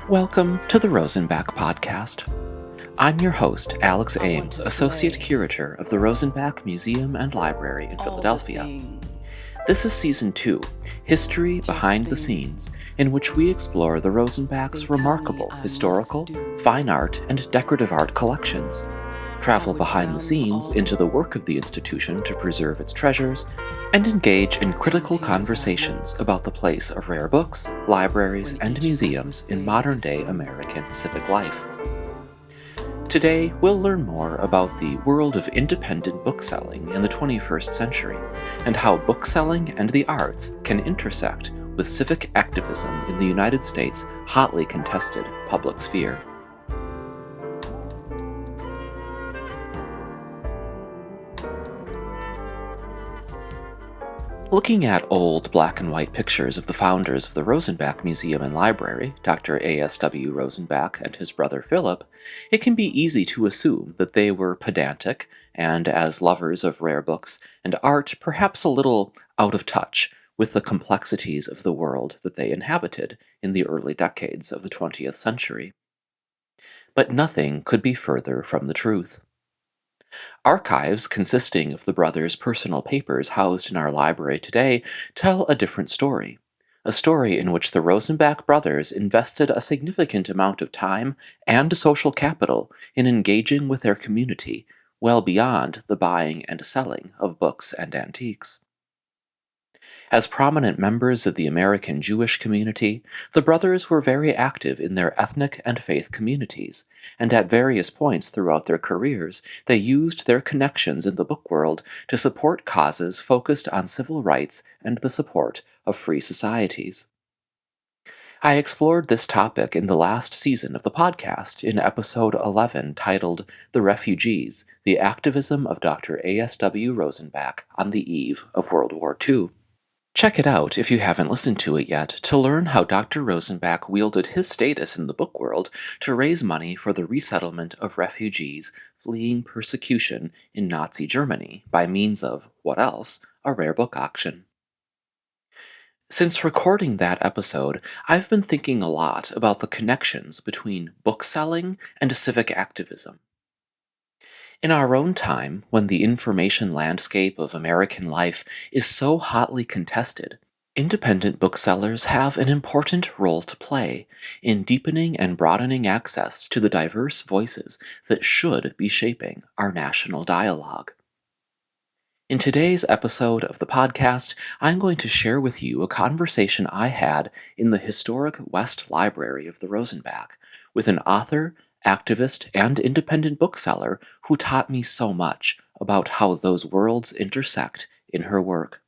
Welcome to the Rosenbach Podcast. I'm your host, Alex Ames, Associate Curator of the Rosenbach Museum and Library in Philadelphia. This is Season 2, History Behind the Scenes, in which we explore the Rosenbach's remarkable historical, fine art, and decorative art collections, travel behind the scenes into the work of the institution to preserve its treasures, and engage in critical conversations about the place of rare books, libraries, and museums in modern-day American civic life. Today, we'll learn more about the world of independent bookselling in the 21st century, and how bookselling and the arts can intersect with civic activism in the United States' hotly contested public sphere. Looking at old black and white pictures of the founders of the Rosenbach Museum and Library, Dr. A.S.W. Rosenbach and his brother Philip, it can be easy to assume that they were pedantic and, as lovers of rare books and art, perhaps a little out of touch with the complexities of the world that they inhabited in the early decades of the 20th century. But nothing could be further from the truth. Archives consisting of the brothers' personal papers housed in our library today tell a different story, a story in which the Rosenbach brothers invested a significant amount of time and social capital in engaging with their community well beyond the buying and selling of books and antiques. As prominent members of the American Jewish community, the brothers were very active in their ethnic and faith communities, and at various points throughout their careers, they used their connections in the book world to support causes focused on civil rights and the support of free societies. I explored this topic in the last season of the podcast in episode 11 titled The Refugees, the Activism of Dr. A.S.W. Rosenbach on the Eve of World War II. Check it out if you haven't listened to it yet to learn how Dr. Rosenbach wielded his status in the book world to raise money for the resettlement of refugees fleeing persecution in Nazi Germany by means of, what else, a rare book auction. Since recording that episode, I've been thinking a lot about the connections between bookselling and civic activism. In our own time, when the information landscape of American life is so hotly contested, independent booksellers have an important role to play in deepening and broadening access to the diverse voices that should be shaping our national dialogue. In today's episode of the podcast, I'm going to share with you a conversation I had in the historic West Library of the Rosenbach with an author, activist, and independent bookseller who taught me so much about how those worlds intersect in her work.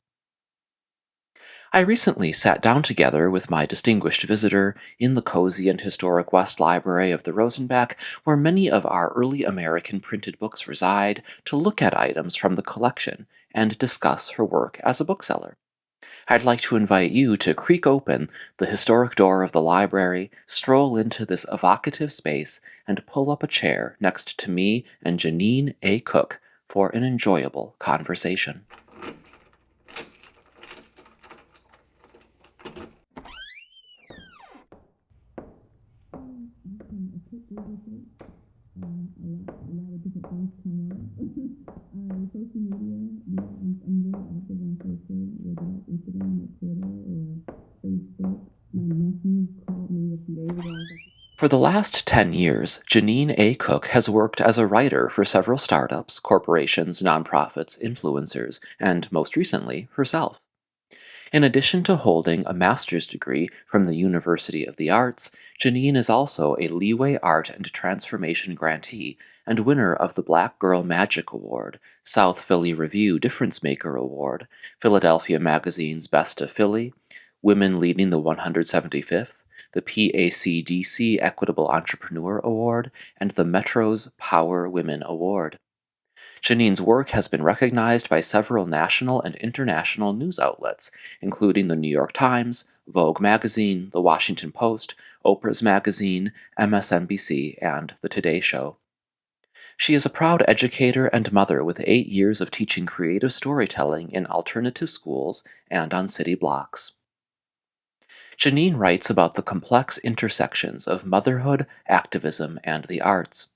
I recently sat down together with my distinguished visitor in the cozy and historic West Library of the Rosenbach, where many of our early American printed books reside, to look at items from the collection and discuss her work as a bookseller. I'd like to invite you to creak open the historic door of the library, stroll into this evocative space, and pull up a chair next to me and Jeannine A. for an enjoyable conversation. Social media, I'm very active on social, whether that's Instagram or Twitter or Facebook. My nephew called me a few days ago. For the last 10 years, Jeannine A. has worked as a writer for several startups, corporations, nonprofits, influencers, and most recently, herself. In addition to holding a master's degree from the University of the Arts, Jeannine is also a Leeway Art and Transformation grantee and winner of the Black Girl Magic Award, South Philly Review Difference Maker Award, Philadelphia Magazine's Best of Philly, Women Leading the 175th, the PACDC Equitable Entrepreneur Award, and the Metro's Power Women Award. Jeannine's work has been recognized by several national and international news outlets, including the New York Times, Vogue magazine, The Washington Post, Oprah's magazine, MSNBC, and The Today Show. She is a proud educator and mother with 8 years of teaching creative storytelling in alternative schools and on city blocks. Jeannine writes about the complex intersections of motherhood, activism, and the arts.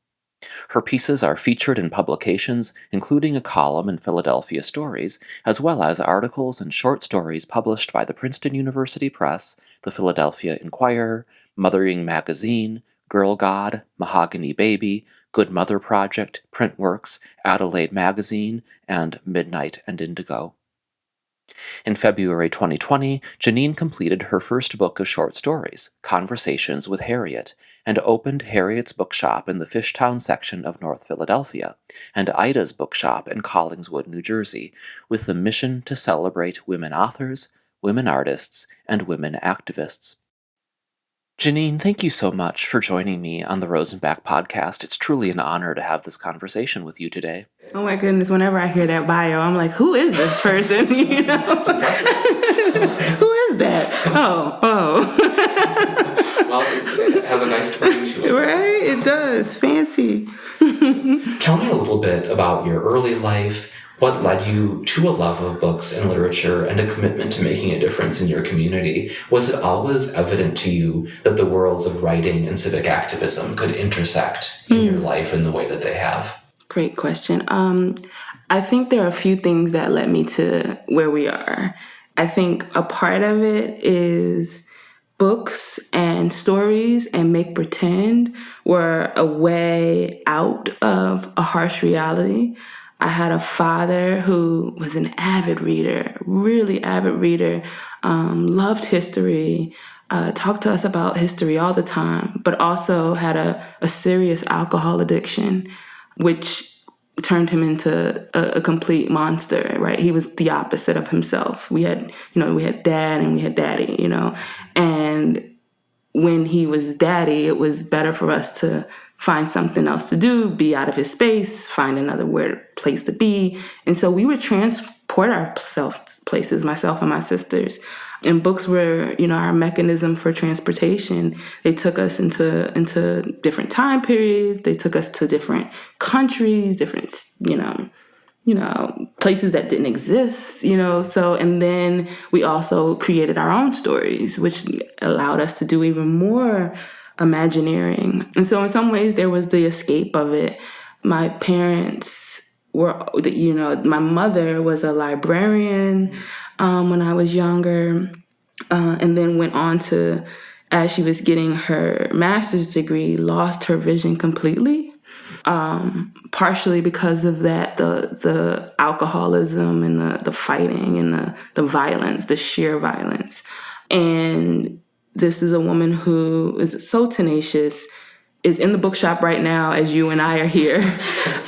Her pieces are featured in publications, including a column in Philadelphia Stories, as well as articles and short stories published by the Princeton University Press, the Philadelphia Inquirer, Mothering Magazine, Girl God, Mahogany Baby, Good Mother Project, Printworks, Adelaide Magazine, and Midnight and Indigo. In February 2020, Jeannine completed her first book of short stories, Conversations with Harriet, and opened Harriet's Bookshop in the Fishtown section of North Philadelphia, and Ida's Bookshop in Collingswood, New Jersey, with the mission to celebrate women authors, women artists, and women activists. Jeannine, thank you so much for joining me on the Rosenbach Podcast. It's truly an honor to have this conversation with you today. Oh my goodness, whenever I hear that bio, I'm like, who is this person? Who is that? Oh. Well, it has a nice ring to it. Right? It does. Fancy. Tell me a little bit about your early life. What led you to a love of books and literature and a commitment to making a difference in your community? Was it always evident to you that the worlds of writing and civic activism could intersect in your life in the way that they have? Great question. I think there are a few things that led me to where we are. I think a part of it is books and stories and make pretend were a way out of a harsh reality. I had a father who was an avid reader, really avid reader, loved history, talked to us about history all the time, but also had a serious alcohol addiction, which turned him into a complete monster, right? He was the opposite of himself. We had dad and we had daddy, and when he was daddy, it was better for us to find something else to do, be out of his space, find another place to be. And so we would transport ourselves places, myself and my sisters. And books were, our mechanism for transportation. They took us into different time periods. They took us to different countries, different, places that didn't exist, so, and then we also created our own stories, which allowed us to do even more imagineering. And so in some ways there was the escape of it. My parents were, my mother was a librarian when I was younger, and then went on to, as she was getting her master's degree, lost her vision completely. Partially because of that, the alcoholism and the fighting and the violence, the sheer violence. And this is a woman who is so tenacious, is in the bookshop right now as you and I are here,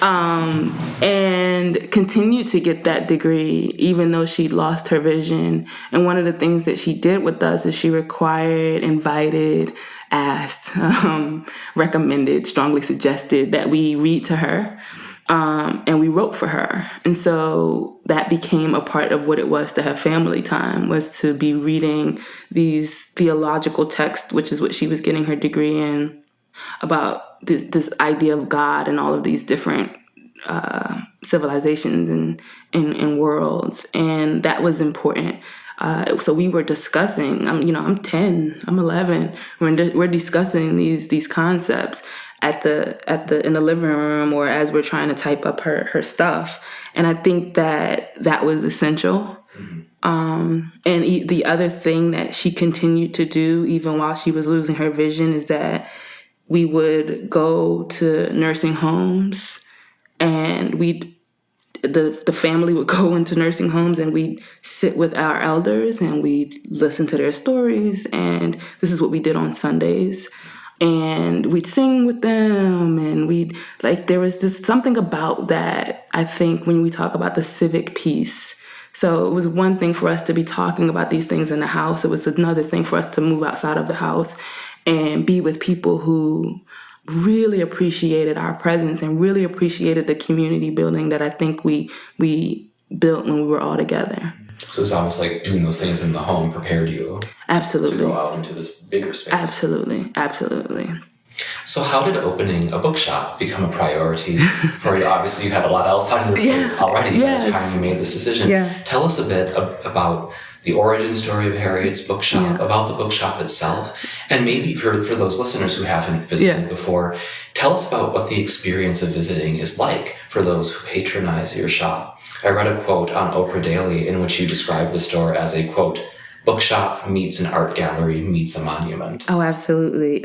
and continued to get that degree even though she lost her vision. And one of the things that she did with us is she required, invited, asked, recommended, strongly suggested that we read to her, and we wrote for her. And so that became a part of what it was to have family time, was to be reading these theological texts, which is what she was getting her degree in, about this idea of God and all of these different civilizations and worlds. And that was important. So we were discussing, I'm 10, I'm 11. We're discussing these concepts in the living room, or as we're trying to type up her stuff. And I think that was essential. And the other thing that she continued to do, even while she was losing her vision, is that we would go to nursing homes, and the family would go into nursing homes, and we'd sit with our elders and we'd listen to their stories. And this is what we did on Sundays. And we'd sing with them, and there was something about that, I think, when we talk about the civic piece. So it was one thing for us to be talking about these things in the house. It was another thing for us to move outside of the house and be with people who really appreciated our presence and really appreciated the community building that I think we built when we were all together. So it's almost like doing those things in the home prepared you Absolutely. to go out into this bigger space. Absolutely. So how did opening a bookshop become a priority for you? Obviously, you had a lot else on your plate already by the time you made this decision. Yeah. Tell us a bit about the origin story of Harriet's Bookshop, about the bookshop itself, and maybe for those listeners who haven't visited before, tell us about what the experience of visiting is like for those who patronize your shop. I read a quote on Oprah Daily in which you described the store as a, quote, bookshop meets an art gallery meets a monument. Oh, absolutely.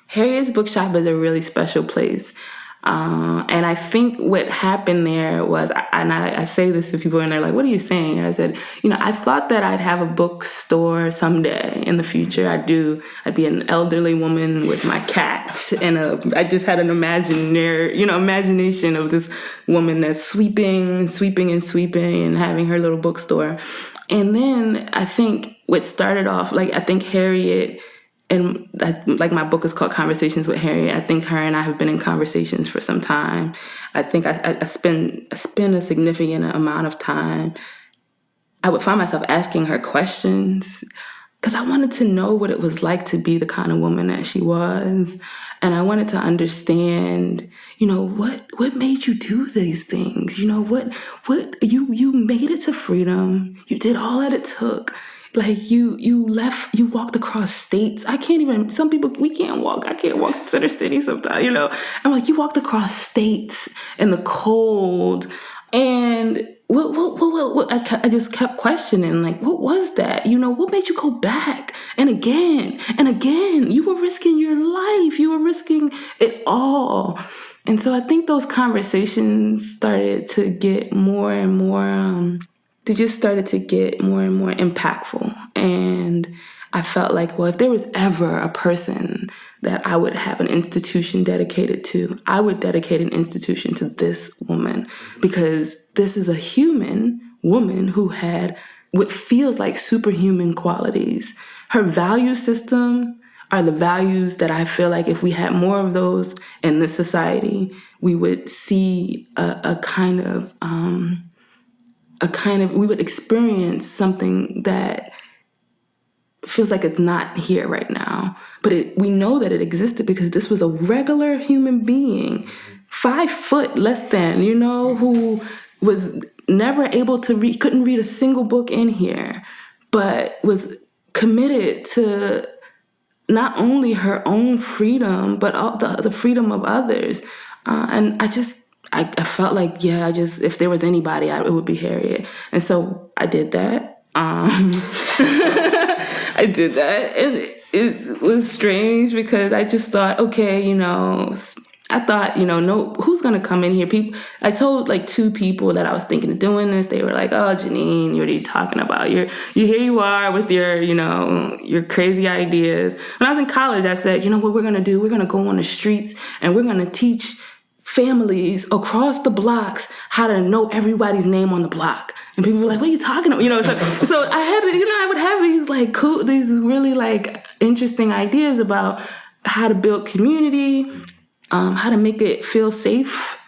Harriet's Bookshop is a really special place. And I think what happened there was, I say this to people and they're like, what are you saying? And I said, I thought that I'd have a bookstore someday in the future. I'd be an elderly woman with my cat, and I just had an imagination of this woman that's sweeping and having her little bookstore. And then I think what started off, I think Harriet, and my book is called Conversations with Harriet. I think her and I have been in conversations for some time. I think I spend a significant amount of time. I would find myself asking her questions because I wanted to know what it was like to be the kind of woman that she was. And I wanted to understand, what made you do these things? What you made it to freedom. You did all that it took. You walked across states. Some people, we can't walk. I can't walk to Center City sometimes, I'm like, you walked across states in the cold. And what I just kept questioning, what was that? What made you go back? And again, you were risking your life. You were risking it all. And so I think those conversations started to get more and more, they just started to get more and more impactful. And I felt like, well, if there was ever a person that I would have an institution dedicated to, I would dedicate an institution to this woman, because this is a human woman who had what feels like superhuman qualities. Her value system are the values that I feel like if we had more of those in this society, we would see we would experience something that feels like it's not here right now. But we know that it existed because this was a regular human being, 5 foot less than, who was never able to read, couldn't read a single book in here, but was committed to not only her own freedom, but all the freedom of others. And I felt like, if there was anybody, it would be Harriet. And so I did that. I did that. And it was strange because I just thought, okay, no, who's going to come in here? I told 2 people that I was thinking of doing this. They were like, oh, Jeannine, what are you talking about? Here you are with your crazy ideas. When I was in college, I said, what we're going to do? We're going to go on the streets and we're going to teach families across the blocks how to know everybody's name on the block. And people were like, what are you talking about? So I had, I would have these these really interesting ideas about how to build community, how to make it feel safe.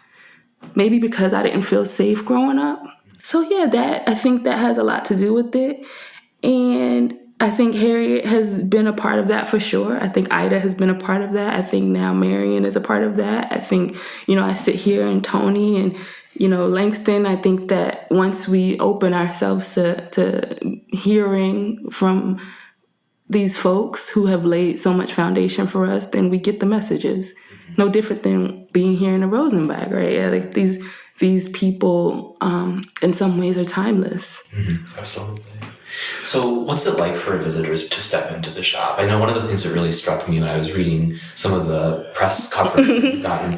Maybe because I didn't feel safe growing up. So I think that has a lot to do with it. And I think Harriet has been a part of that for sure. I think Ida has been a part of that. I think now Marianne is a part of that. I think, I sit here and Toni and, Langston. I think that once we open ourselves to hearing from these folks who have laid so much foundation for us, then we get the messages. Mm-hmm. No different than being here in the Rosenbach, right? These people, in some ways, are timeless. Mm-hmm. Absolutely. So what's it like for visitors to step into the shop? I know one of the things that really struck me when I was reading some of the press coverage that you've gotten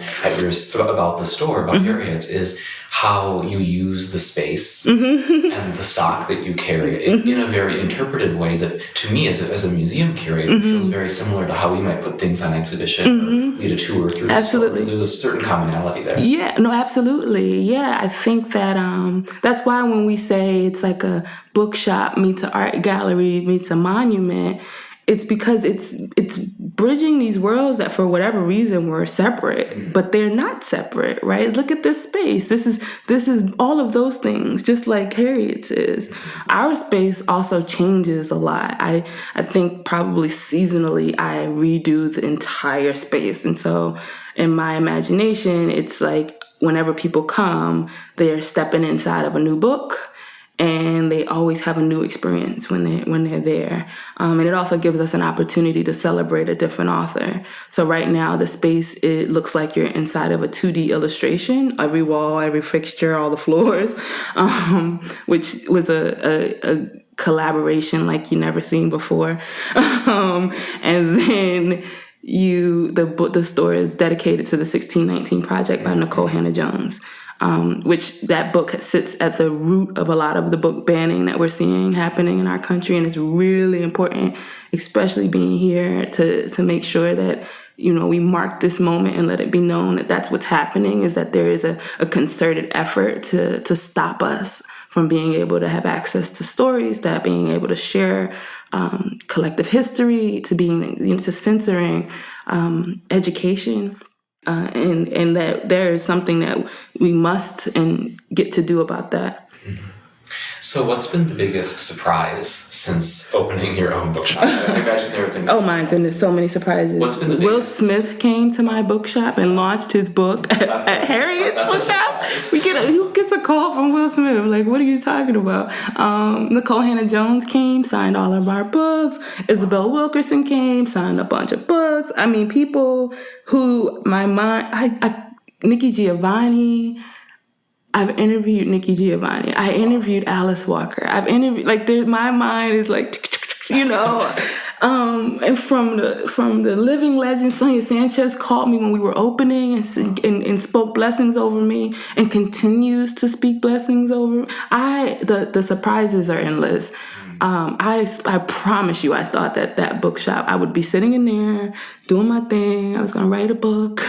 about the store, about Harriet's, is how you use the space and the stock that you carry in a very interpretive way that, to me, as a museum curator, feels very similar to how we might put things on exhibition or lead a tour through the store. There's a certain commonality there. Yeah, no, absolutely. Yeah, I think that that's why when we say it's like a bookshop meets an art gallery meets a monument, it's because it's bridging these worlds that for whatever reason were separate, but they're not separate, right? Look at this space. This is all of those things, just like Harriet's is. Our space also changes a lot. I think probably seasonally I redo the entire space. And so in my imagination, it's like whenever people come, they're stepping inside of a new book. and they always have a new experience when they're there. And it also gives us an opportunity to celebrate a different author. So right now, the space, it looks like you're inside of a 2D illustration. Every wall, every fixture, all the floors, which was a collaboration like you never seen before. And then the store is dedicated to the 1619 Project by Nicole Hannah-Jones. Which that book sits at the root of a lot of the book banning that we're seeing happening in our country. And it's really important, especially being here, to make sure that, we mark this moment and let it be known that that's what's happening, is that there is a concerted effort to stop us from being able to have access to stories, that being able to share collective history, to being, to censoring education. And that there is something that we must and get to do about that. Mm-hmm. So what's been the biggest surprise since opening your own bookshop? I imagine there have been... Oh my goodness, so many surprises. What's been the biggest? Will Smith came to my bookshop and launched his book at Harriet's bookshop. Who gets a call from Will Smith? Like, what are you talking about? Nicole Hannah-Jones came, signed all of our books. Isabel Wilkerson came, signed a bunch of books. I mean, people who Nikki Giovanni... I've interviewed Nikki Giovanni. I interviewed Alice Walker. I've interviewed, my mind is and from the living legend, Sonia Sanchez called me when we were opening and spoke blessings over me and continues to speak blessings over me. The surprises are endless. I promise you, I thought that bookshop, I would be sitting in there doing my thing. I was going to write a book.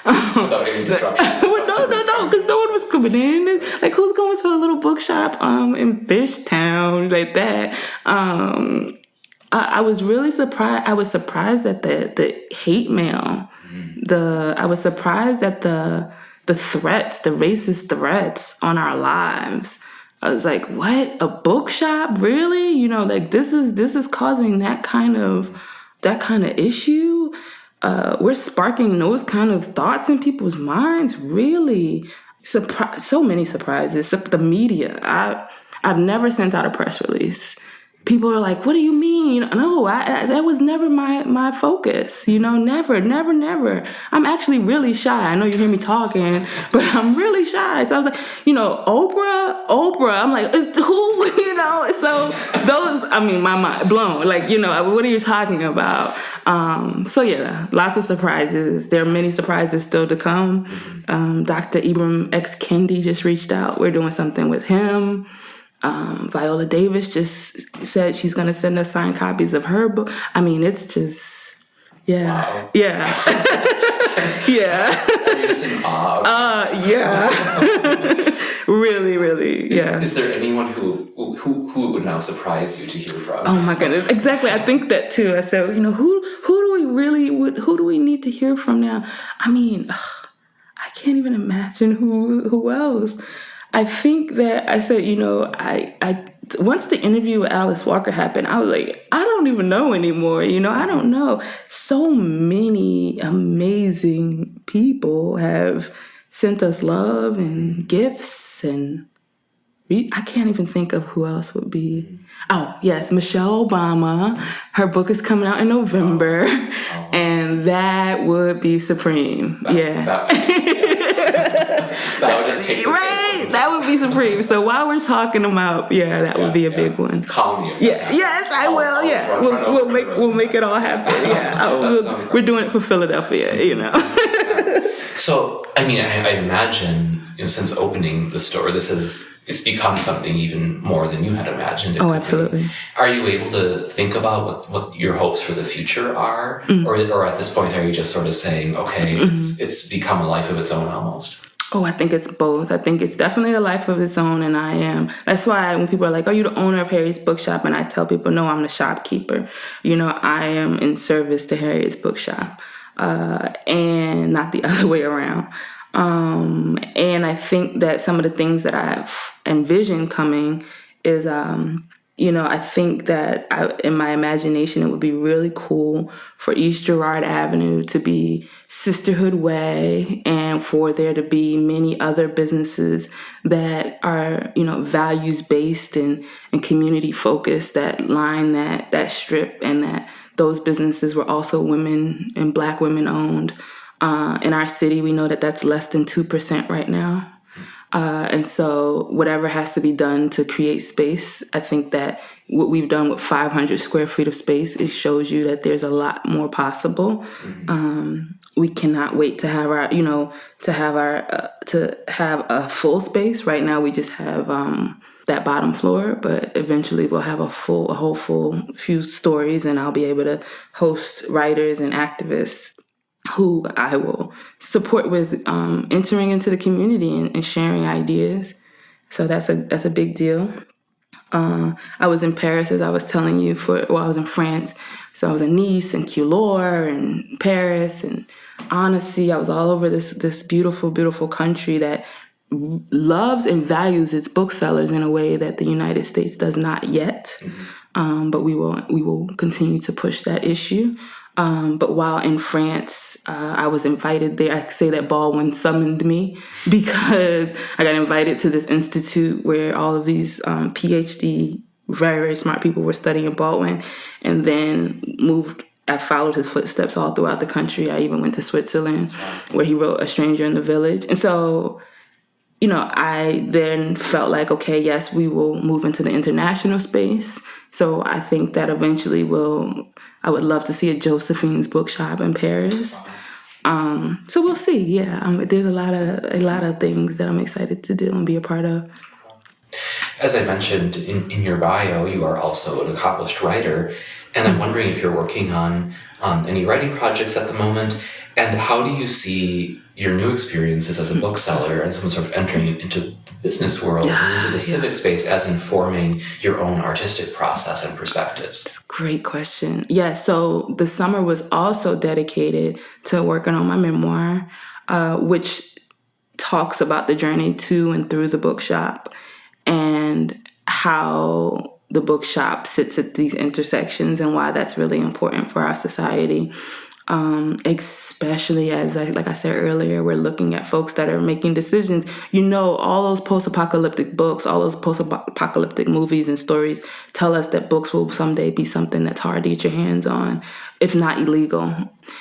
Without any disruption. No, because no one was coming in. Like, who's going to a little bookshop in Fishtown like that? I was really surprised. I was surprised at the hate mail. I was surprised at the threats, the racist threats on our lives. I was like, what? A bookshop? Really? This is causing that kind of issue. We're sparking those kind of thoughts in people's minds. Really, so many surprises. The media. I've never sent out a press release. People are like, what do you mean? No, that was never my focus. Never. I'm actually really shy. I know you hear me talking, but I'm really shy. So I was like, Oprah. I'm like, who? So those, my mind blown. Like, what are you talking about? So yeah, lots of surprises. There are many surprises still to come. Dr. Ibram X. Kendi just reached out. We're doing something with him. Viola Davis just said she's going to send us signed copies of her book. It's just, yeah. Wow. Yeah. Yeah. Are you just in awe? Yeah. Really, really, yeah. Is there anyone who would now surprise you to hear from? Oh my goodness, exactly. I think that too. I said, who do we need to hear from now? I can't even imagine who else. I think that I said, I once the interview with Alice Walker happened, I was like, I don't even know anymore. I don't know. So many amazing people have sent us love and gifts, and I can't even think of who else would be. Oh, yes, Michelle Obama. Her book is coming out in November, and that would be supreme. That would just take right. That would be supreme. So while we're talking about, that would be a big one. Call me if that happens. Yes, I will. We'll make it all happen. Yeah, we're doing it for Philadelphia. So I imagine since opening the store, it's become something even more than you had imagined. Oh, absolutely. Are you able to think about what your hopes for the future are, or at this point are you just sort of saying, okay, it's become a life of its own almost? Oh, I think it's both. I think it's definitely a life of its own, and I am. That's why when people are like, are you the owner of Harriet's Bookshop? And I tell people, no, I'm the shopkeeper. I am in service to Harriet's Bookshop, and not the other way around. And I think that some of the things that I've envisioned coming is, I think that in my imagination, it would be really cool for East Girard Avenue to be Sisterhood Way, and for there to be many other businesses that are, values-based and community-focused, that line that strip, and that those businesses were also women and Black women owned. In our city, we know that that's less than 2% right now. And so whatever has to be done to create space, I think that what we've done with 500 square feet of space, it shows you that there's a lot more possible. We cannot wait to have to have a full space. Right now, we just have that bottom floor, but eventually we'll have a whole full few stories, and I'll be able to host writers and activists who I will support with entering into the community and sharing ideas. So that's a big deal. I was in Paris, as I was telling you, I was in France. So I was in Nice and Culore and Paris and Annecy. I was all over this beautiful, beautiful country that loves and values its booksellers in a way that the United States does not yet. But we will continue to push that issue. But while in France, I was invited there. I say that Baldwin summoned me because I got invited to this institute where all of these PhD, very, very smart people were studying Baldwin, and then I followed his footsteps all throughout the country. I even went to Switzerland where he wrote A Stranger in the Village. And so, I then felt like, okay, yes, we will move into the international space. So I think that eventually I would love to see a Josephine's bookshop in Paris. So we'll see. Yeah, there's a lot of things that I'm excited to do and be a part of. As I mentioned in your bio, you are also an accomplished writer, and I'm wondering if you're working on any writing projects at the moment, and how do you see your new experiences as a bookseller and someone sort of entering into the business world and into the civic space as informing your own artistic process and perspectives? That's a great question. Yeah, so the summer was also dedicated to working on my memoir, which talks about the journey to and through the bookshop and how the bookshop sits at these intersections and why that's really important for our society. Especially as, like I said earlier, we're looking at folks that are making decisions. All those post-apocalyptic books, all those post-apocalyptic movies and stories tell us that books will someday be something that's hard to get your hands on, if not illegal.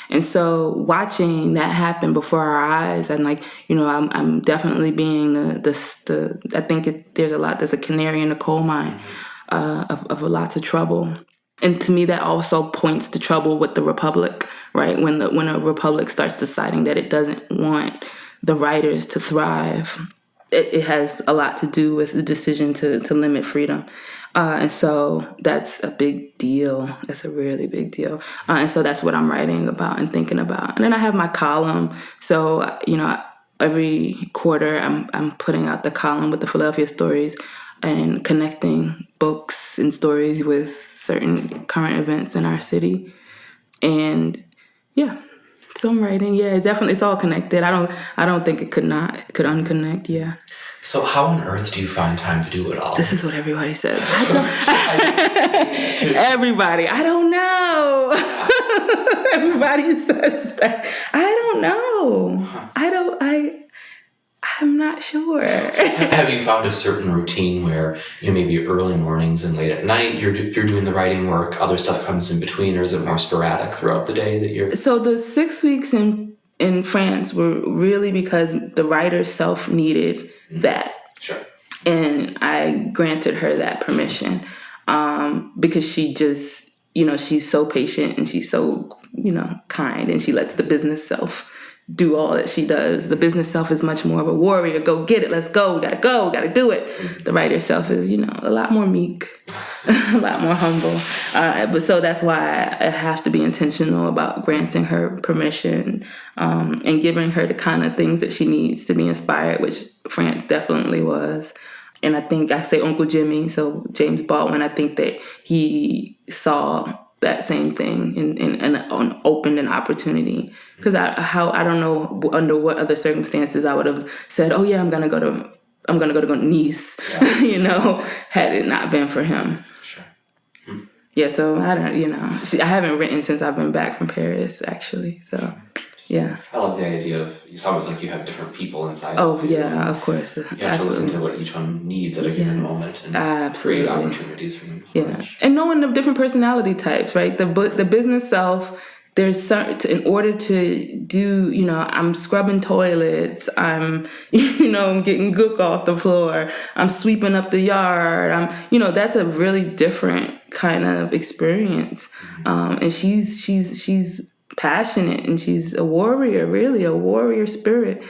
And so watching that happen before our eyes, and I'm definitely being I think there's a canary in the coal mine of lots of trouble. And to me, that also points to trouble with the Republic, right? When a Republic starts deciding that it doesn't want the writers to thrive, it has a lot to do with the decision to limit freedom. And so that's a big deal. That's a really big deal. And so that's what I'm writing about and thinking about. And then I have my column. So, every quarter I'm putting out the column with the Philadelphia stories and connecting books and stories with certain current events in our city. And so I'm writing. Yeah, definitely, it's all connected. I don't think it could unconnect. Yeah. So how on earth do you find time to do it all? This is what everybody says. Everybody, I don't know. Everybody says that. I don't know. I'm not sure. Have you found a certain routine where maybe early mornings and late at night you're doing the writing work, other stuff comes in between, or is it more sporadic throughout the day that you're... So the 6 weeks in France were really because the writer self needed that. Sure. And I granted her that permission because she just, she's so patient and she's so, kind, and she lets the business self do all that she does. The business self is much more of a warrior. Go get it. Let's go. Gotta do it. The writer self is, a lot more meek, a lot more humble. But so that's why I have to be intentional about granting her permission and giving her the kind of things that she needs to be inspired, which France definitely was. And I think I say Uncle Jimmy, so James Baldwin, I think that he saw that same thing and opened an opportunity. Because I don't know under what other circumstances I would have said, oh yeah, I'm going to go to I'm going to go to Nice, had it not been for him. Sure. Yeah, so I don't, I haven't written since I've been back from Paris, actually. So, yeah. I love the idea of, it's almost like you have different people inside. Oh, yeah, of course. You have to listen to what each one needs at a given moment and create opportunities for them to flourish. And knowing the different personality types, right? The business self, there's certain, in order to do, I'm scrubbing toilets, I'm, I'm getting gook off the floor, I'm sweeping up the yard, that's a really different kind of experience. And she's passionate and she's a warrior, really a warrior spirit.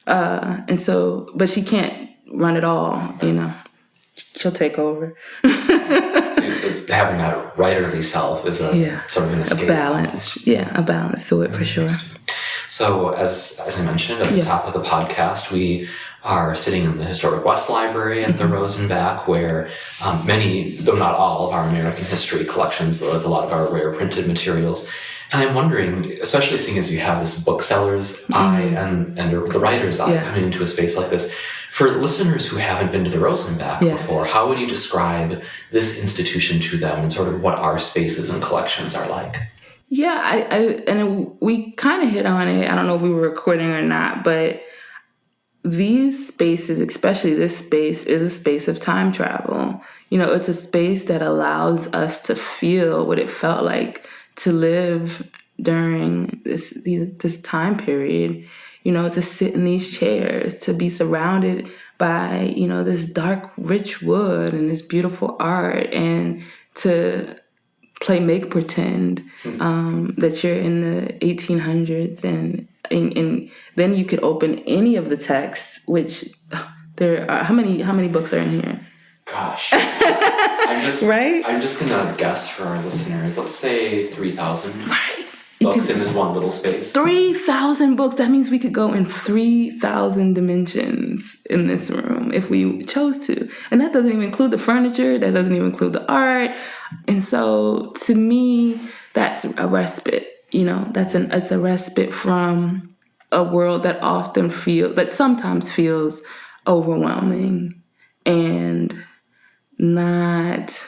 And so, but she can't run it all, she'll take over. So it's having that writerly self is a sort of an escape. A balance. Yeah, a balance to it for sure. So as I mentioned at the top of the podcast, we are sitting in the Historic West Library at the Rosenbach, where many, though not all, of our American history collections live, a lot of our rare printed materials. And I'm wondering, especially seeing as you have this bookseller's eye and the writer's eye coming into a space like this, for listeners who haven't been to the Rosenbach before, how would you describe this institution to them and sort of what our spaces and collections are like? Yeah, we kind of hit on it. I don't know if we were recording or not, but these spaces, especially this space, is a space of time travel. It's a space that allows us to feel what it felt like to live during this time period, to sit in these chairs, to be surrounded by, this dark, rich wood and this beautiful art, and to play make pretend that you're in the 1800s, and then you could open any of the texts, which there are, how many books are in here? Gosh. I'm just gonna guess for our listeners, let's say 3,000 books in this one little space. 3,000 books. That means we could go in 3,000 dimensions in this room if we chose to. And that doesn't even include the furniture, that doesn't even include the art. And so to me, that's a respite. It's a respite from a world that sometimes feels overwhelming and not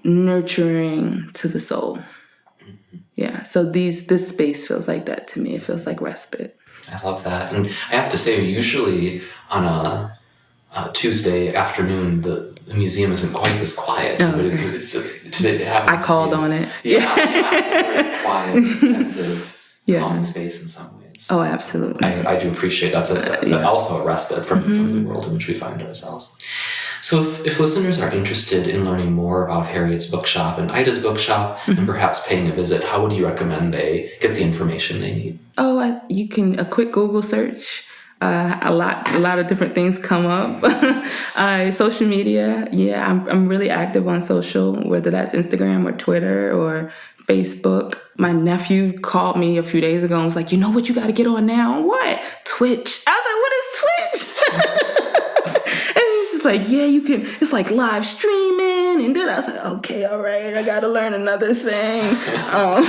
nurturing to the soul. Yeah, so this space feels like that to me. It feels like respite. I love that. And I have to say, usually on a Tuesday afternoon, the museum isn't quite this quiet. Oh, but okay. Today I called on it. Yeah, it's a very quiet, pensive, calming space in some ways. Oh, absolutely. I do appreciate that's also a respite from the world in which we find ourselves. So if listeners are interested in learning more about Harriet's Bookshop and Ida's Bookshop, and perhaps paying a visit, how would you recommend they get the information they need? Oh, you can, a quick Google search. A lot of different things come up. Social media, I'm really active on social, whether that's Instagram or Twitter or Facebook. My nephew called me a few days ago and was like, what you got to get on now? What? Twitch. I was like, what is Twitch? Like, you can, it's like live streaming. And then I was like, okay, all right, I got to learn another thing. I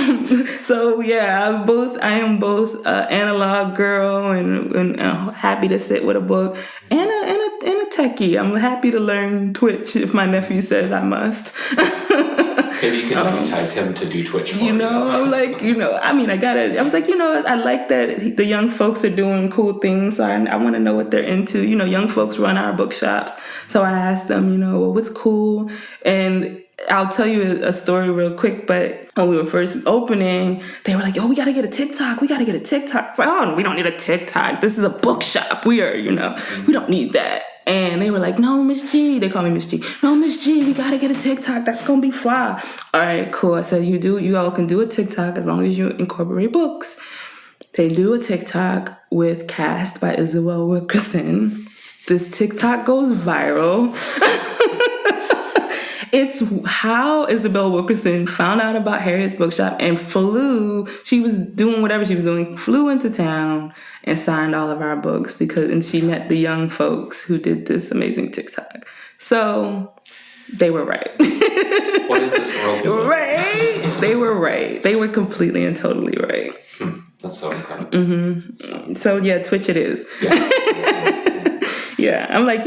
am both analog girl and happy to sit with a book and a techie. I'm happy to learn Twitch if my nephew says I must. Maybe you can deputize him to do Twitch for you. I'm like, I was like, I like that the young folks are doing cool things. So I want to know what they're into. Young folks run our bookshops. So I asked them, what's cool? And I'll tell you a story real quick, but when we were first opening, they were like, we got to get a TikTok. We got to get a TikTok. Oh, we don't need a TikTok. This is a bookshop. We are, we don't need that. And they were like, no, Miss G. They call me Miss G. No, Miss G, we got to get a TikTok. That's going to be fly. All right, cool. I said, you all can do a TikTok as long as you incorporate books. They do a TikTok with Cast by A.S.W. Wilkerson. This TikTok goes viral. It's how Isabel Wilkerson found out about Harriet's Bookshop and she was doing whatever she was doing, flew into town and signed all of our books and she met the young folks who did this amazing TikTok. So they were right. What is this world? Right? They were right. They were completely and totally right. That's so incredible. So Twitch it is. Yeah. Yeah, I'm like,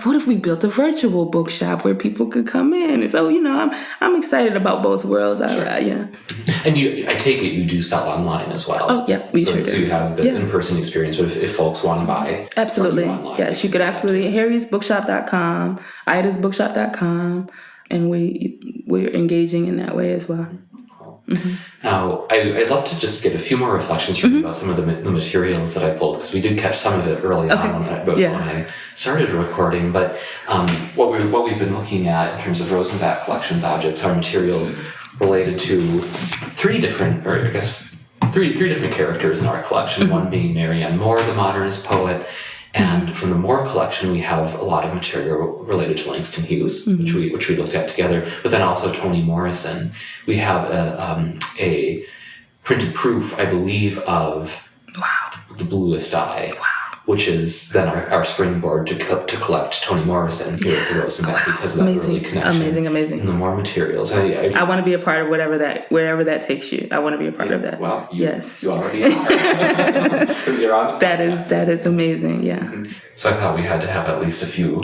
what if we built a virtual bookshop where people could come in? And so, I'm excited about both worlds. Sure. And I take it you do sell online as well. Oh, yeah, we sure do. So you have the in-person experience, but if folks want to buy, absolutely, online, yes, you could absolutely. harrietsbookshop.com, idasbookshop.com, and we're engaging in that way as well. Mm-hmm. Now, I'd love to just get a few more reflections from you about some of the materials that I pulled, because we did catch some of it early on when I started recording. But what we've been looking at in terms of Rosenbach collections objects are materials related to three different characters in our collection. One being Marianne Moore, the modernist poet. And from the Moore collection, we have a lot of material related to Langston Hughes, which we looked at together, but then also Toni Morrison. We have a printed proof, I believe, of The Bluest Eye, which is then our springboard to collect Toni Morrison here at the Rosenbach because of that early connection. Amazing. And the more materials. I want to be a part of wherever that takes you. I want to be a part of that. Well, yes. You already are. Because you're on the podcast. That is amazing, yeah. So I thought we had to have at least a few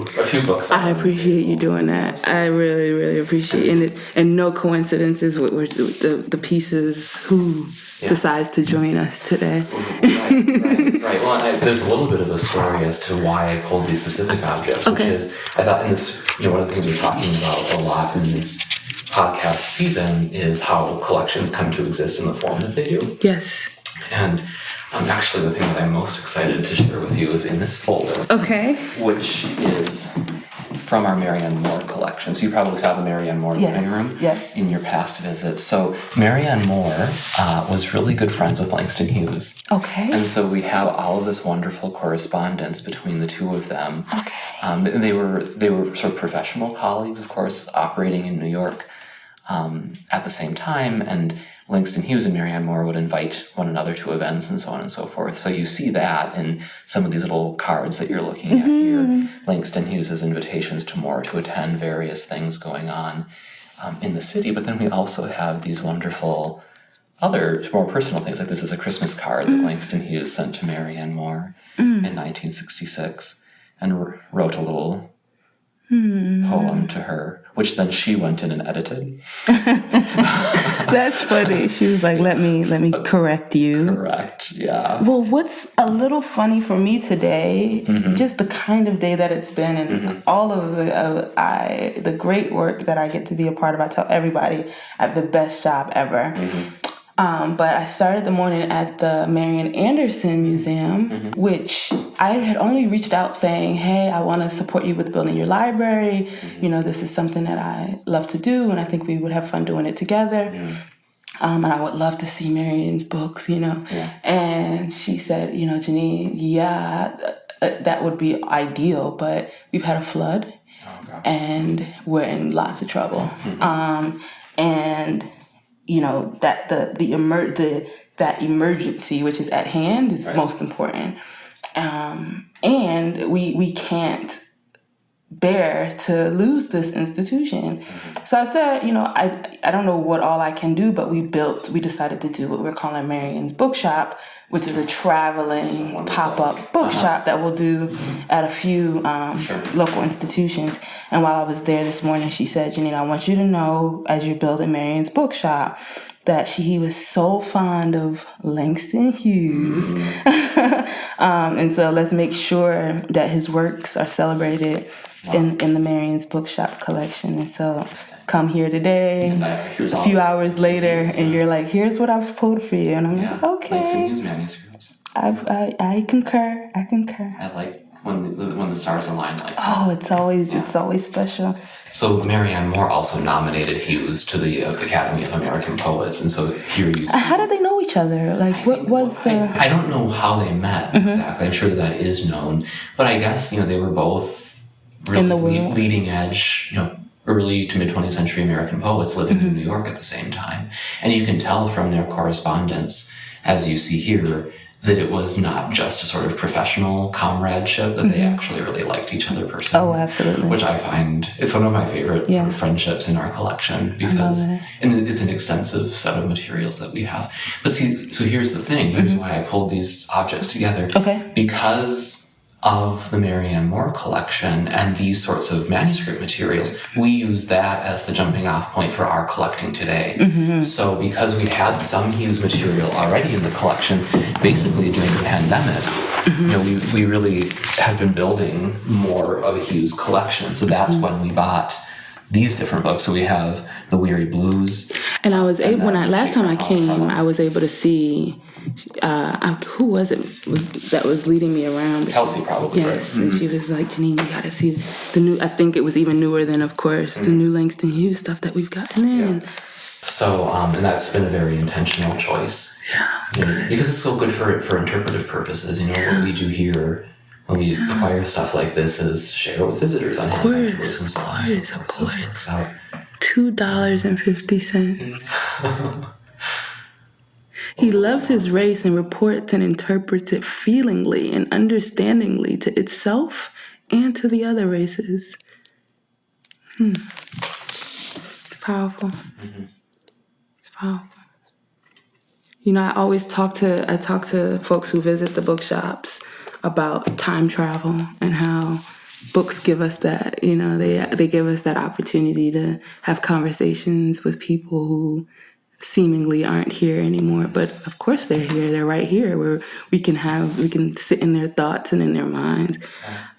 books. I appreciate you doing that. I really, really appreciate it. And no coincidences with the pieces who decides to join us today. Right. Well, there's a little bit of a story as to why I pulled these specific objects, which is, I thought in this, one of the things we're talking about a lot in this podcast season is how collections come to exist in the form that they do. Yes. And actually the thing that I'm most excited to share with you is in this folder. Okay. Which is from our Marianne Moore collection. So you probably saw the Marianne Moore living room in your past visits. So Marianne Moore was really good friends with Langston Hughes. Okay. And so we have all of this wonderful correspondence between the two of them. Okay. They were sort of professional colleagues, of course, operating in New York at the same time. And Langston Hughes and Marianne Moore would invite one another to events and so on and so forth. So you see that in some of these little cards that you're looking at here. Langston Hughes' invitations to Moore to attend various things going on in the city. But then we also have these wonderful other more personal things. Like this is a Christmas card that Langston Hughes sent to Marianne Moore in 1966 and wrote a little poem to her, which then she went in and edited. That's funny. She was like, let me correct you. Correct, yeah. Well, what's a little funny for me today, just the kind of day that it's been and all of the great work that I get to be a part of. I tell everybody I have the best job ever. But I started the morning at the Marian Anderson Museum, which I had only reached out saying, hey, I want to support you with building your library. This is something that I love to do, and I think we would have fun doing it together. And I would love to see Marianne's books, And she said, Jeannine, that would be ideal, but we've had a flood, and we're in lots of trouble. And that that emergency which is at hand is most important, and we can't bear to lose this institution. So I said, I don't know what all I can do, but we decided to do what we're calling Marianne's Bookshop, which is a traveling pop-up bookshop that we'll do at a few local institutions. And while I was there this morning, she said, Jeannine, I want you to know, as you're building Marianne's Bookshop, that he was so fond of Langston Hughes. And so let's make sure that his works are celebrated in the Marianne's Bookshop collection. And so come here today, a few hours later, and you're like, here's what I've pulled for you. And I'm like, okay. Langston Hughes manuscripts. I concur. I like when the stars align like that. Oh, it's always special. So Marianne Moore also nominated Hughes to the Academy of American Poets, and so here you see. How did they know each other? Like, I don't know how they met exactly. I'm sure that is known, but I guess they were both really leading edge, early to mid 20th century American poets living in New York at the same time, and you can tell from their correspondence, as you see here, that it was not just a sort of professional comradeship, that they actually really liked each other personally. Oh, absolutely. Which I find, it's one of my favorite sort of friendships in our collection, because and it's an extensive set of materials that we have. But see, so here's the thing, here's why I pulled these objects together. Okay. Because of the Marianne Moore collection and these sorts of manuscript materials, we use that as the jumping off point for our collecting today. Mm-hmm. So because we had some Hughes material already in the collection, basically during the pandemic, mm-hmm. We really have been building more of a Hughes collection. So that's mm-hmm. when we bought these different books. So we have The Weary Blues. And I was able, last time I came, I was able to see, who was it that was leading me around? Kelsey, probably. Yes, right? And she was like, Jeannine, you got to see the new, I think it was even newer than, of course, the new Langston Hughes stuff that we've gotten in. Yeah. So, and that's been a very intentional choice. Yeah. Because it's so good for interpretive purposes. What we do here when we acquire stuff like this is share it with visitors on hand tours and so on. Of course. So it works out. $2.50. He loves his race and reports and interprets it feelingly and understandingly to itself and to the other races. It's powerful. Mm-hmm. It's powerful. I always talk to folks who visit the bookshops about time travel and how books give us that. They give us that opportunity to have conversations with people who seemingly aren't here anymore, but of course they're here. They're right here, where we can sit in their thoughts and in their minds.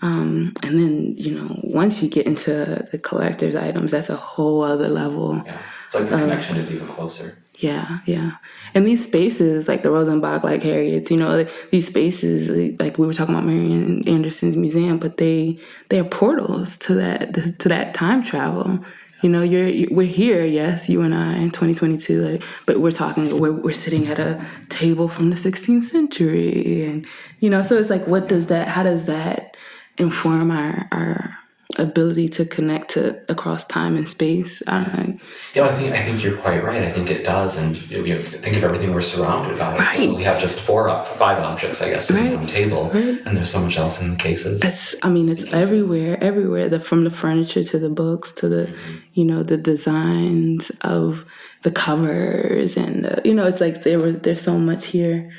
And then once you get into the collector's items, that's a whole other level. Yeah. It's like the connection is even closer. Yeah. And these spaces, like the Rosenbach, like Harriet's, these spaces, like we were talking about Marianne Anderson's museum, but they are portals to that time travel. We're here, yes, you and I in 2022, but we're we're sitting at a table from the 16th century, and so it's like, how does that inform our ability to connect across time and space? I don't know. Yeah, I think you're quite right. I think it does, and think of everything we're surrounded by. Right. We have just 5 objects, I guess, sitting on the table, and there's so much else in the cases. It's everywhere. From the furniture to the books to the, the designs of the covers, and it's like there's so much here.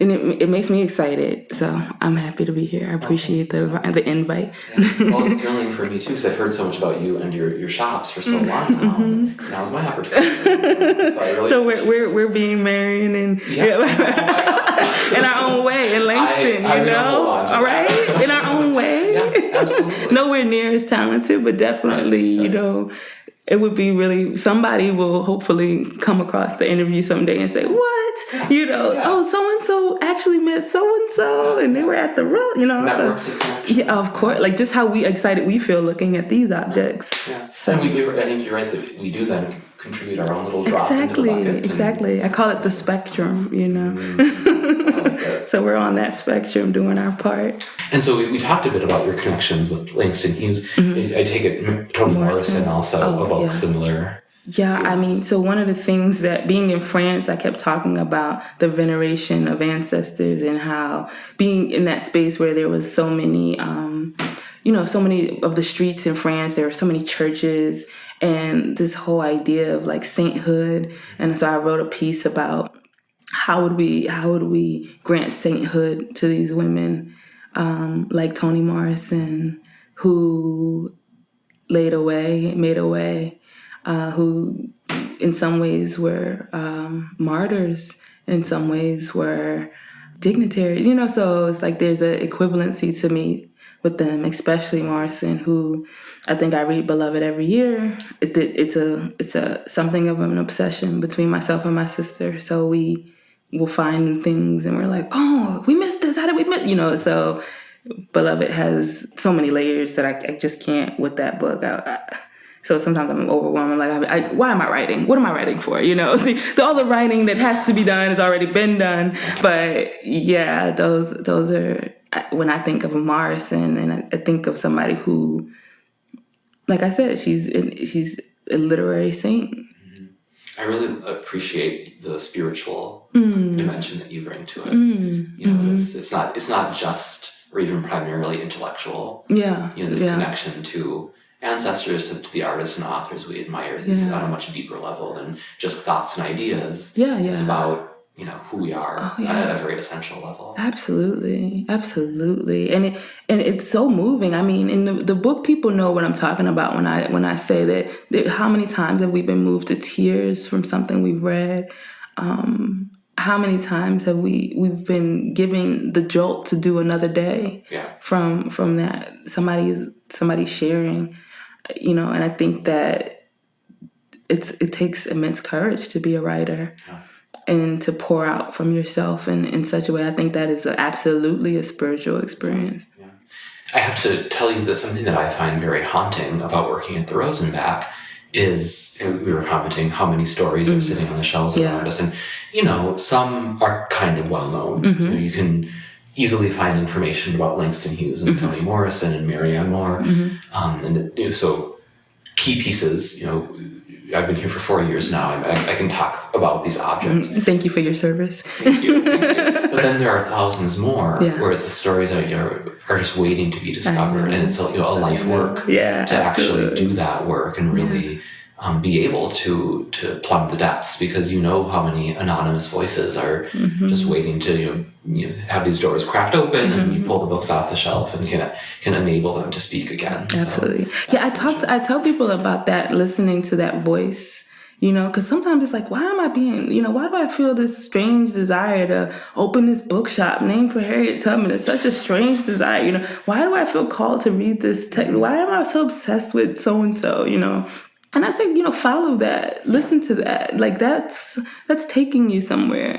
And it makes me excited, so I'm happy to be here. I appreciate the invite. Yeah. Well, it's thrilling for me, too, because I've heard so much about you and your shops for so long now. Mm-hmm. Now is my opportunity. So we're being married and in our own way in Langston, all right? In our own way. Yeah, absolutely. Nowhere near as talented, but definitely, it would be really, somebody will hopefully come across the interview someday and say, what? Oh, so-and-so actually met so-and-so, and they were at the road, Networks of connection. Yeah, of course. Like, just how excited we feel looking at these objects. Yeah. So, and I think you're right that we do then contribute our own little drop into the bucket. Exactly. I call it the spectrum, So we're on that spectrum doing our part. And so we talked a bit about your connections with Langston Hughes. Mm-hmm. I take it Toni Morrison also evokes similar. Yeah, so one of the things that being in France, I kept talking about the veneration of ancestors and how being in that space where there was so many, so many of the streets in France, there were so many churches and this whole idea of like sainthood. And so I wrote a piece about how would we grant sainthood to these women like Toni Morrison, who made a way, who in some ways were martyrs, in some ways were dignitaries, so it's like there's an equivalency to me with them, especially Morrison, who I think I read Beloved every year. It's a something of an obsession between myself and my sister, so we will find new things and we're like, oh, we missed this, how did we miss, so Beloved has so many layers that I just can't with that book. So sometimes I'm overwhelmed. I'm like, why am I writing? What am I writing for? All the writing that has to be done has already been done. But yeah, those are, when I think of Morrison, and I think of somebody who, like I said, she's a literary saint. Mm-hmm. I really appreciate the spiritual dimension that you bring to it. It's not just or even primarily intellectual. Yeah. This connection to ancestors, to the artists and authors we admire is on a much deeper level than just thoughts and ideas. Yeah. It's about who we are at a very essential level. Absolutely. And it's so moving. I mean, in the book, people know what I'm talking about when I say that how many times have we been moved to tears from something we've read? How many times have we've been given the jolt to do another day from that somebody sharing, and I think that it takes immense courage to be a writer. Yeah. And to pour out from yourself in such a way. I think that is absolutely a spiritual experience. Yeah. I have to tell you that something that I find very haunting about working at the Rosenbach is, we were commenting how many stories are sitting on the shelves around us. And, some are kind of well-known. Mm-hmm. You can easily find information about Langston Hughes and Toni Morrison and Marianne Moore. Mm-hmm. So key pieces, I've been here for 4 years now. I can talk about these objects. Thank you for your service. Thank you. But then there are thousands more where it's the stories that are just waiting to be discovered, and it's a life work to actually do that work and really be able to plumb the depths, because how many anonymous voices are just waiting to have these doors cracked open and you pull the books off the shelf and can enable them to speak again. Absolutely. So I tell people about that, listening to that voice, because sometimes it's like, why am I being, why do I feel this strange desire to open this bookshop named for Harriet Tubman? It's such a strange desire, why do I feel called to read this text? Why am I so obsessed with so-and-so, And I say, follow that, listen to that. Like that's taking you somewhere,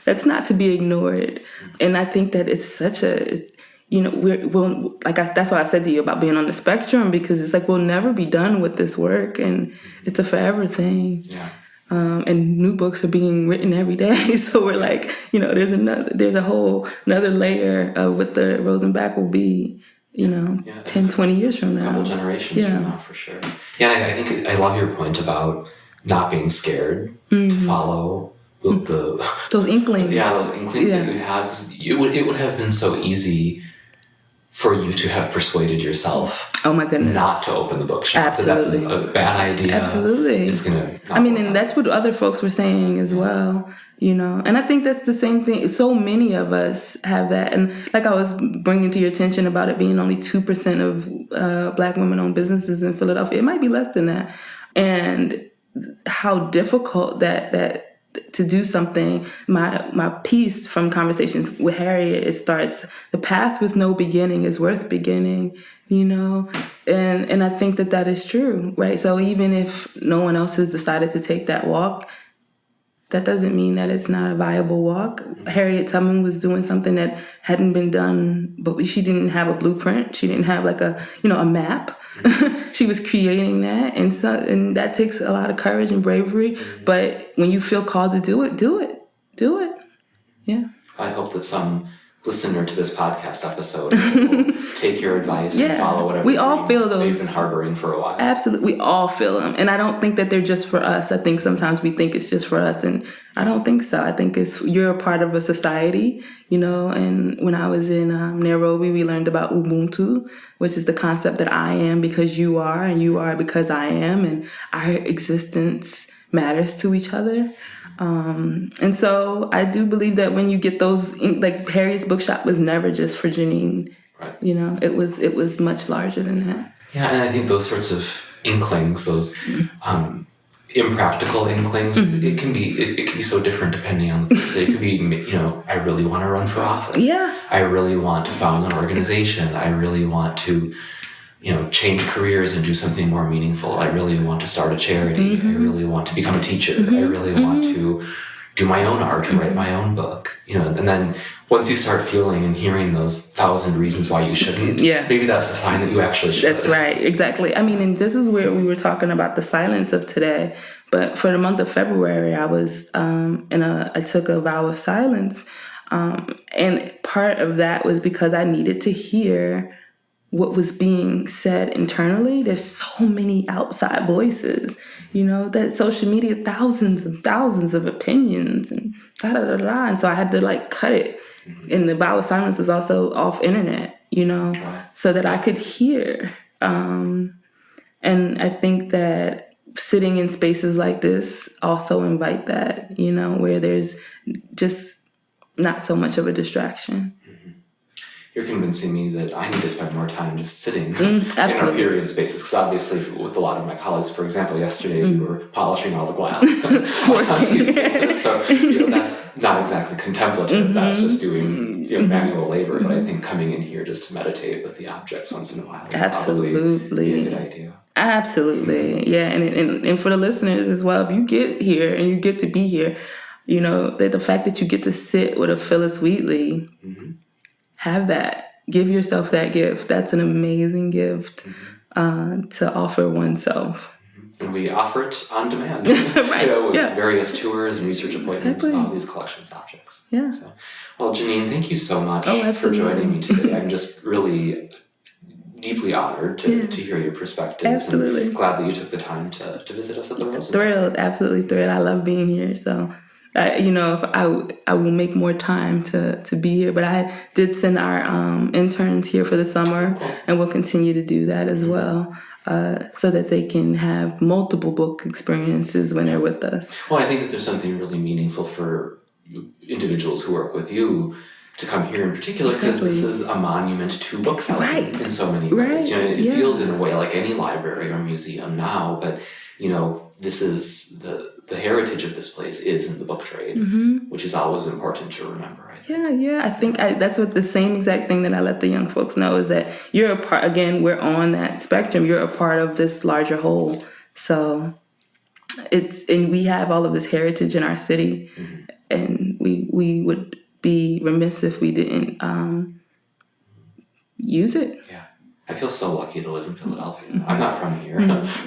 that's not to be ignored. And I think that it's such a, that's why I said to you about being on the spectrum, because it's like, we'll never be done with this work, and it's a forever thing. Yeah. And new books are being written every day. So we're like, there's a whole another layer of what the Rosenbach will be, 10, 20 years from now. A couple generations from now, for sure. Yeah, and I think I love your point about not being scared to follow the those inklings. Yeah, those inklings that you have. 'Cause it would have been so easy for you to have persuaded yourself. Oh my goodness. Not to open the bookshop. Absolutely. That's a bad idea. Absolutely. It's gonna. And that's what other folks were saying as well. And I think that's the same thing. So many of us have that. And like I was bringing to your attention about it being only 2% of Black women-owned businesses in Philadelphia. It might be less than that. And how difficult that to do something. My piece from Conversations with Harriet, it starts, the path with no beginning is worth beginning, And I think that is true, right? So even if no one else has decided to take that walk, that doesn't mean that it's not a viable walk. Harriet Tubman was doing something that hadn't been done, but she didn't have a blueprint. She didn't have like a map. She was creating that. And that takes a lot of courage and bravery. But when you feel called to do it, do it. Do it. Yeah. I hope that some listener to this podcast episode will take your advice and follow whatever we all feel those. We've been harboring for a while. Absolutely. We all feel them. And I don't think that they're just for us. I think sometimes we think it's just for us. And I don't think so. I think you're a part of a society, and when I was in Nairobi, we learned about Ubuntu, which is the concept that I am because you are, and you are because I am, and our existence matters to each other. And so I do believe that when you get those, like Harriet's bookshop was never just for Jeannine, right. It was much larger than that. Yeah. And I think those sorts of inklings, those, impractical inklings, it can be so different depending on the person. It could be, I really want to run for office. Yeah. I really want to found an organization. I really want to, change careers and do something more meaningful. I really want to start a charity. I really want to become a teacher. I really want to do my own art and write my own book. And then once you start feeling and hearing those 1,000 reasons why you shouldn't, maybe that's a sign that you actually should. That's right, exactly. And this is where we were talking about the silence of today. But for the month of February, I was I took a vow of silence, and part of that was because I needed to hear what was being said internally. There's so many outside voices, that social media, thousands and thousands of opinions and da-da-da-da. And so I had to cut it. And the vow of silence was also off internet, so that I could hear. And I think that sitting in spaces like this also invite that, where there's just not so much of a distraction. You're convincing me that I need to spend more time just sitting in our period spaces. Because obviously, with a lot of my colleagues, for example, yesterday we were polishing all the glass on these spaces. So that's not exactly contemplative. That's just doing manual labor. But I think coming in here just to meditate with the objects once in a while would probably be a good idea. Absolutely, yeah. And for the listeners as well, if you get here and you get to be here, the fact that you get to sit with a Phillis Wheatley. Have that. Give yourself that gift. That's an amazing gift to offer oneself. And we offer it on demand. With various tours and research appointments with all these collections objects. Yeah. So, well, Jeannine, thank you so much for joining me today. I'm just really deeply honored to hear your perspectives. Absolutely. And glad that you took the time to visit us at the Rosenbach. Thrilled. Absolutely thrilled. I love being here. So... I will make more time to be here, but I did send our interns here for the summer, and we'll continue to do that as well, so that they can have multiple book experiences when they're with us. Well, I think that there's something really meaningful for individuals who work with you to come here in particular, because this is a monument to bookselling in so many ways. It feels in a way like any library or museum now, but this is the heritage of this place is in the book trade, which is always important to remember, I think. Yeah. I think that's what the same exact thing that I let the young folks know is that you're a part, again, we're on that spectrum. You're a part of this larger whole. So and we have all of this heritage in our city, and we would be remiss if we didn't use it. Yeah. I feel so lucky to live in Philadelphia. I'm not from here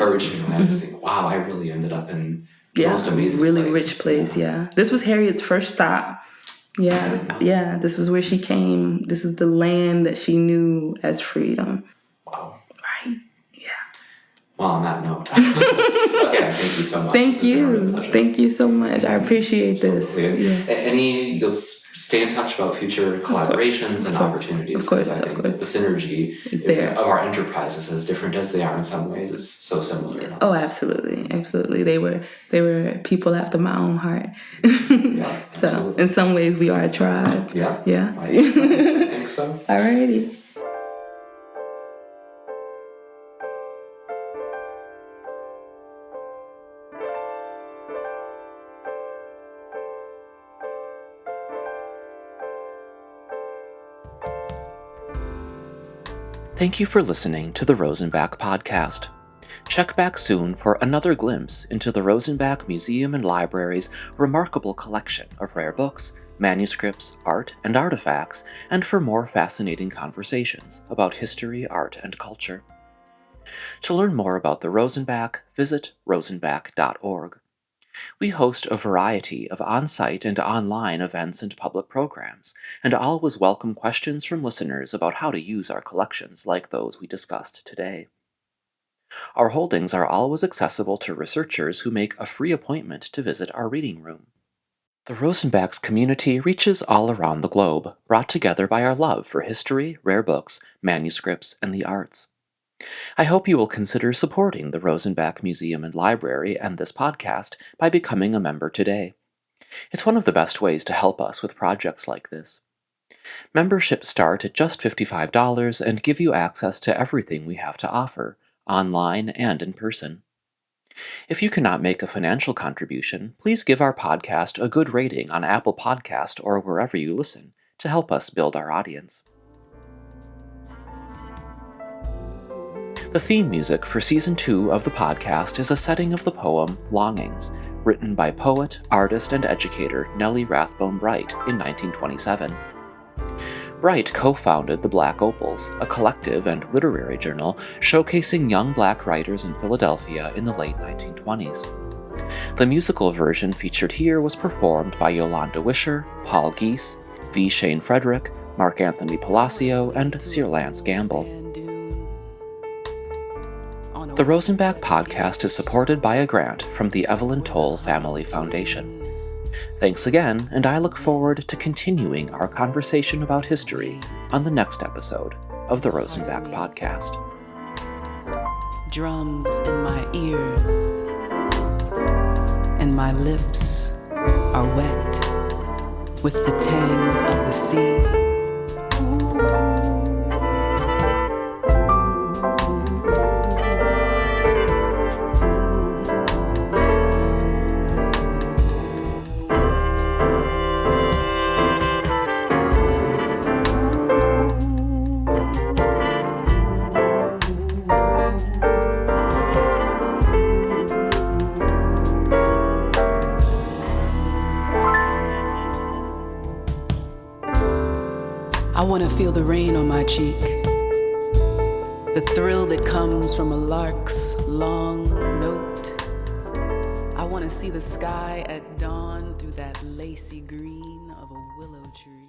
originally. I just think, wow, I really ended up in the most amazing really rich place, yeah. This was Harriet's first stop. Yeah, this was where she came. This is the land that she knew as freedom. Wow. Right, yeah. Well, on that note, again, thank you so much. Thank you. Thank you so much. I appreciate this. Yeah. You'll stay in touch about future collaborations and opportunities. Of course, I think that the synergy of our enterprises, as different as they are in some ways, is so similar in others. Oh, absolutely. They were people after my own heart. So absolutely. In some ways, we are a tribe. Yeah. I think so. Alrighty. Thank you for listening to the Rosenbach Podcast. Check back soon for another glimpse into the Rosenbach Museum and Library's remarkable collection of rare books, manuscripts, art, and artifacts, and for more fascinating conversations about history, art, and culture. To learn more about the Rosenbach, visit rosenbach.org. We host a variety of on-site and online events and public programs, and always welcome questions from listeners about how to use our collections like those we discussed today. Our holdings are always accessible to researchers who make a free appointment to visit our reading room. The Rosenbach's community reaches all around the globe, brought together by our love for history, rare books, manuscripts, and the arts. I hope you will consider supporting the Rosenbach Museum and Library and this podcast by becoming a member today. It's one of the best ways to help us with projects like this. Memberships start at just $55 and give you access to everything we have to offer, online and in person. If you cannot make a financial contribution, please give our podcast a good rating on Apple Podcast or wherever you listen to help us build our audience. The theme music for Season 2 of the podcast is a setting of the poem Longings, written by poet, artist, and educator Nellie Rathbone Bright in 1927. Bright co-founded the Black Opals, a collective and literary journal showcasing young black writers in Philadelphia in the late 1920s. The musical version featured here was performed by Yolanda Wisher, Paul Geese, V. Shane Frederick, Mark Anthony Palacio, and Sir Lance Gamble. The Rosenbach Podcast is supported by a grant from the Evelyn Toll Family Foundation. Thanks again, and I look forward to continuing our conversation about history on the next episode of the Rosenbach Podcast. Drums in my ears. and my lips are wet with the tang of the sea. I want to feel the rain on my cheek, the thrill that comes from a lark's long note. I want to see the sky at dawn through that lacy green of a willow tree.